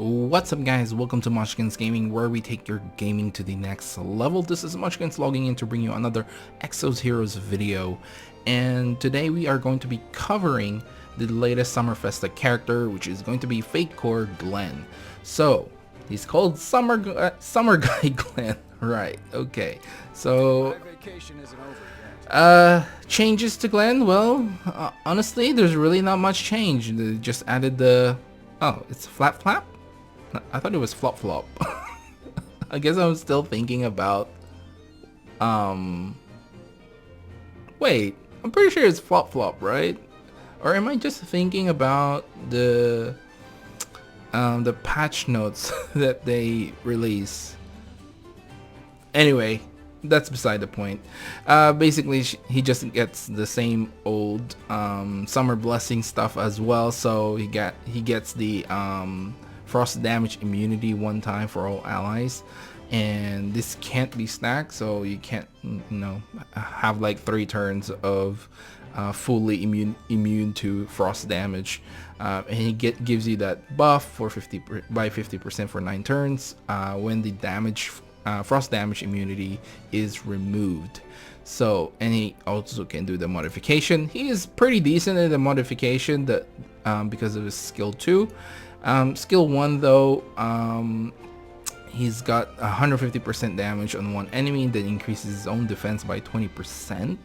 What's up guys, welcome to Munchkins Gaming, where we take your gaming to the next level. This is Munchkins logging in to bring you another Exos Heroes video, and today we are going to be covering the latest Summer Festa character, which is going to be Fake Core Glenn. So he's called Summer Guy Glenn, right? Okay, so changes to Glenn. Well, honestly, there's really not much change. They just added the it's Flap Flap. I thought it was Flop Flop. I guess I'm still thinking about wait, I'm pretty sure it's Flop Flop, right? Or am I just thinking about the patch notes that they release? Anyway, that's beside the point. Basically, he just gets the same old Summer Blessing stuff as well. So he gets the frost damage immunity one time for all allies, and this can't be stacked, so you can't have like 3 turns of fully immune to frost damage. And he gives you that buff for 50% for 9 turns when the frost damage immunity is removed. So, and he also can do the modification. He is pretty decent in the modification that because of his skill 2. Skill 1 though, he's got 150% damage on one enemy that increases his own defense by 20%.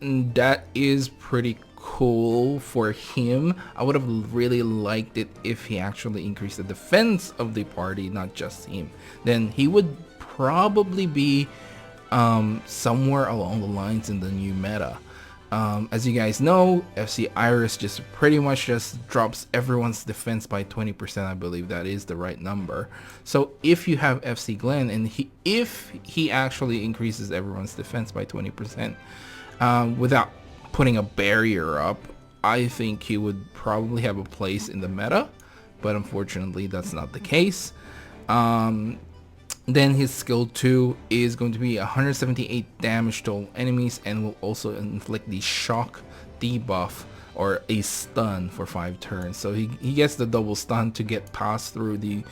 And that is pretty cool for him. I would have really liked it if he actually increased the defense of the party, not just him. Then he would probably be somewhere along the lines in the new meta. As you guys know, FC Iris just pretty much just drops everyone's defense by 20%. I believe that is the right number. So if you have FC Glenn and if he actually increases everyone's defense by 20% without putting a barrier up, I think he would probably have a place in the meta, but unfortunately that's not the case. Then his skill 2 is going to be 178 damage to all enemies and will also inflict the shock debuff or a stun for 5 turns. So he gets the double stun to get past through the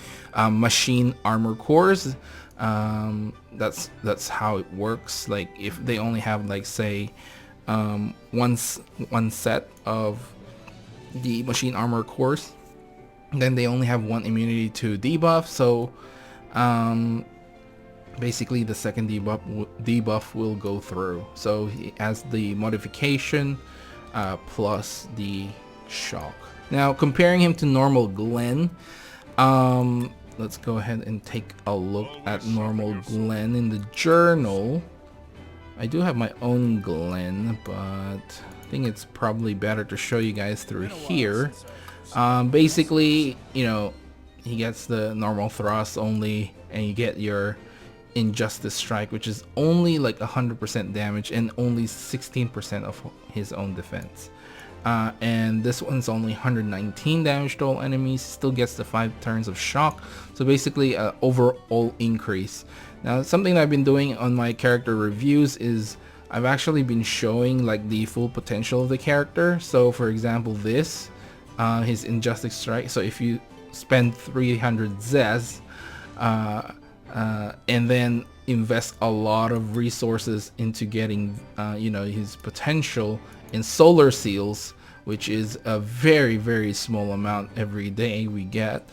machine armor cores. That's how it works. Like if they only have like say one set of the machine armor cores, then they only have 1 immunity to debuff. So basically the second debuff will go through. So he has the modification plus the shock. Now comparing him to normal Glenn, let's go ahead and take a look at normal Glenn in the journal. I do have my own Glenn, but I think it's probably better to show you guys through here. Basically, he gets the normal thrust only, and you get your Injustice Strike, which is only like 100% damage and only 16% of his own defense. And this one's only 119 damage to all enemies. Still gets the 5 turns of shock. So basically an overall increase. Now something that I've been doing on my character reviews is I've actually been showing like the full potential of the character. So for example, this his Injustice Strike. So if you spend 300 Zest and then invest a lot of resources into getting his potential in solar seals, which is a very small amount every day we get.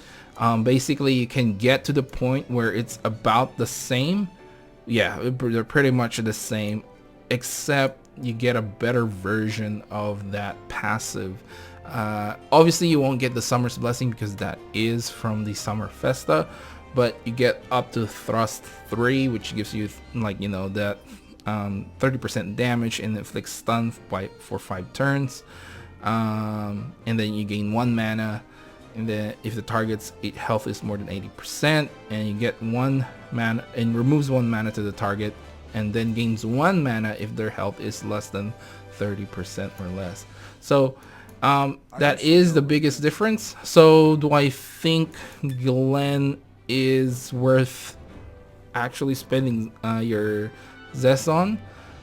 Basically you can get to the point where it's about the same. Yeah, they're pretty much the same, except you get a better version of that passive. Obviously you won't get the Summer's Blessing because that is from the Summer Festa, but you get up to Thrust 3, which gives you like that 30% damage and inflicts stun for 5 turns, and then you gain 1 mana, and then if the target's health is more than 80%, and you get 1 mana and removes 1 mana to the target, and then gains 1 mana if their health is less than 30% or less. So that is the biggest difference. So do I think Glenn is worth actually spending your Zest on?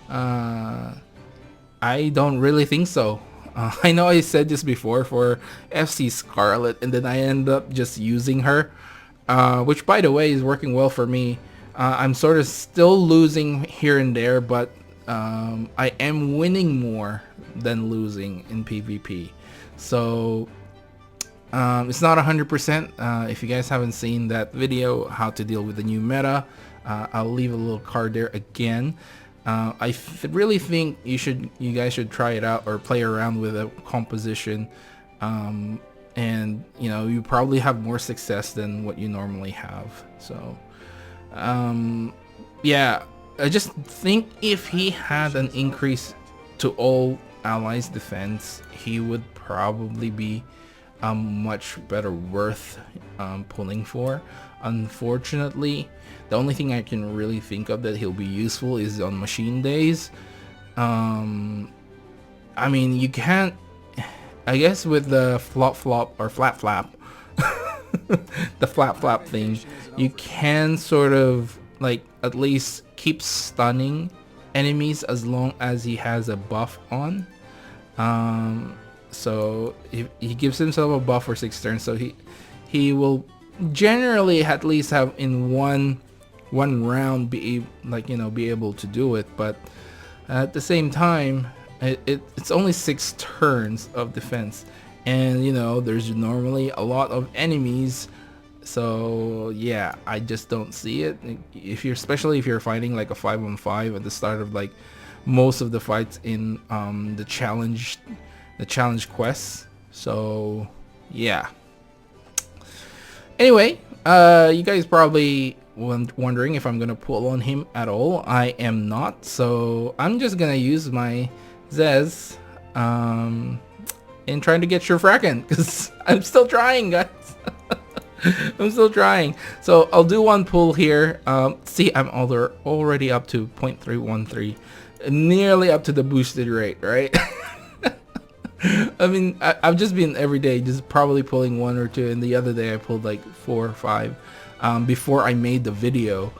I don't really think so. I know I said this before for FC Scarlet, and then I end up just using her, which by the way is working well for me. I'm sort of still losing here and there, but I am winning more than losing in PvP. So it's not 100%. If you guys haven't seen that video, how to deal with the new meta, I'll leave a little card there again. I really think you guys should try it out or play around with a composition, and you know, you probably have more success than what you normally have. So yeah, I just think if he had an increase to all allies defense, he would probably be much better worth pulling for. Unfortunately, the only thing I can really think of that he'll be useful is on machine days. I mean, you can't, I guess with the flop or flap flap the flap flap thing, you can sort of like at least keep stunning enemies as long as he has a buff on. So he gives himself a buff for 6 turns, so he will generally at least have in one round be able to do it. But at the same time, it's only 6 turns of defense, and you know, there's normally a lot of enemies. So yeah, I just don't see it. Especially if you're fighting like a 5-on-5 at the start of like most of the fights in the challenge quests. So yeah. Anyway, you guys probably wondering if I'm gonna pull on him at all. I am not, so I'm just gonna use my Zest in trying to get Shurfraken, because I'm still trying, guys. I'm still trying. So I'll do one pull here. See, I'm already up to 0.313, nearly up to the boosted rate, right? I mean, I've just been every day just probably pulling 1 or 2, and the other day I pulled like 4 or 5 before I made the video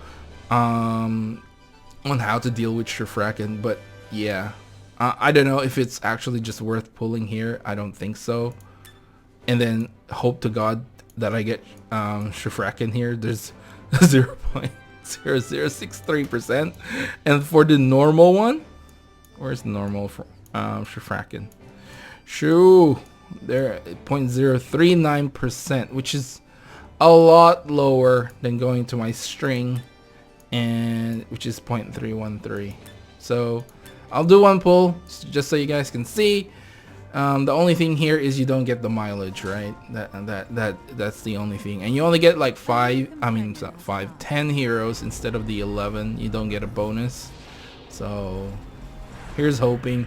on how to deal with Shurfraken. But yeah, I don't know if it's actually just worth pulling here. I don't think so. And then hope to God that I get Shurfraken here. There's 0.0063%, and for the normal one, where's the normal for Shurfraken? Shoo, they're at 0.039%, which is a lot lower than going to my string, and which is 0.313. So I'll do one pull just so you guys can see. The only thing here is you don't get the mileage, right? That's the only thing, and you only get like 10 heroes instead of the 11. You don't get a bonus. So here's hoping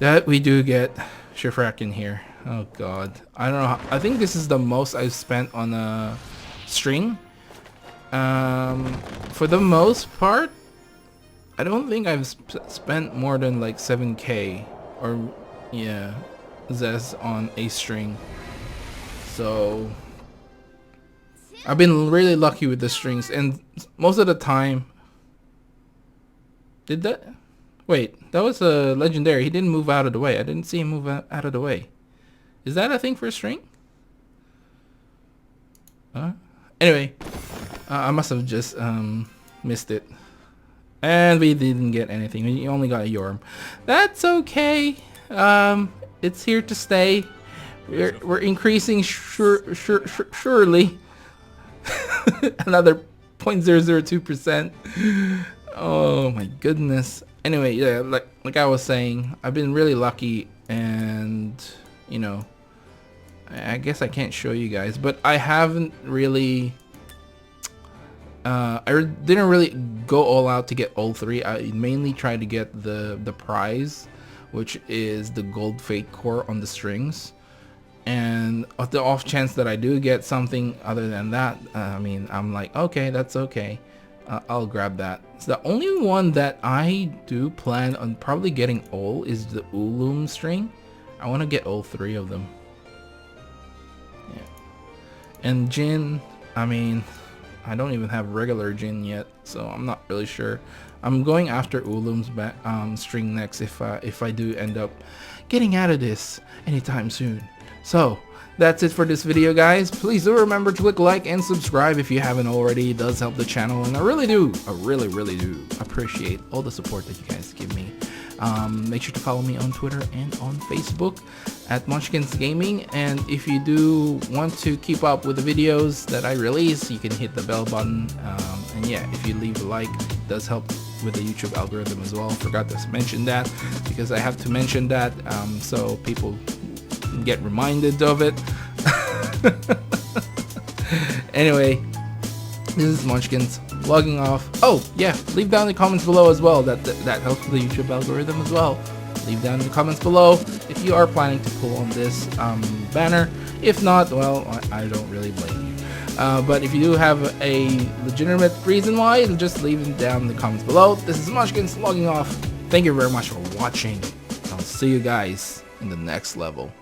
that we do get Shurfraken here. Oh god, I don't know. I think this is the most I've spent on a string. For the most part, I don't think I've spent more than like 7k or yeah, Zest on a string. So I've been really lucky with the strings, and most of the time. Did that? Wait, that was a legendary. He didn't move out of the way. I didn't see him move out of the way. Is that a thing for a string? Anyway, I must have just missed it. And we didn't get anything. We only got a Yorm. That's okay. It's here to stay. We're increasing surely. Another 0.002%. Oh my goodness. Anyway, yeah, like I was saying, I've been really lucky, and you know, I guess I can't show you guys, but I haven't really I didn't really go all out to get all 3. I mainly tried to get the prize, which is the gold fate core on the strings, and of the off chance that I do get something other than that, I mean, I'm like, okay, that's okay. I'll grab that. So the only one that I do plan on probably getting all is the Ulum string. I want to get all 3 of them. Yeah. And Jin, I mean, I don't even have regular Jin yet, so I'm not really sure. I'm going after Ulum's string next if I do end up getting out of this anytime soon. So that's it for this video, guys. Please do remember to click like and subscribe if you haven't already. It does help the channel, and I really do appreciate all the support that you guys give me. Make sure to follow me on Twitter and on Facebook at Munchkins Gaming, and if you do want to keep up with the videos that I release, you can hit the bell button, and yeah, if you leave a like, it does help with the YouTube algorithm as well. Forgot to mention that because I have to mention that so people get reminded of it. Anyway, this is Munchkins logging off. Oh yeah, leave down in the comments below as well. That helps with the YouTube algorithm as well. Leave down in the comments below if you are planning to pull on this banner. If not, well, I don't really blame you. But if you do have a legitimate reason why, just leave it down in the comments below. This is Munchkins logging off. Thank you very much for watching. I'll see you guys in the next level.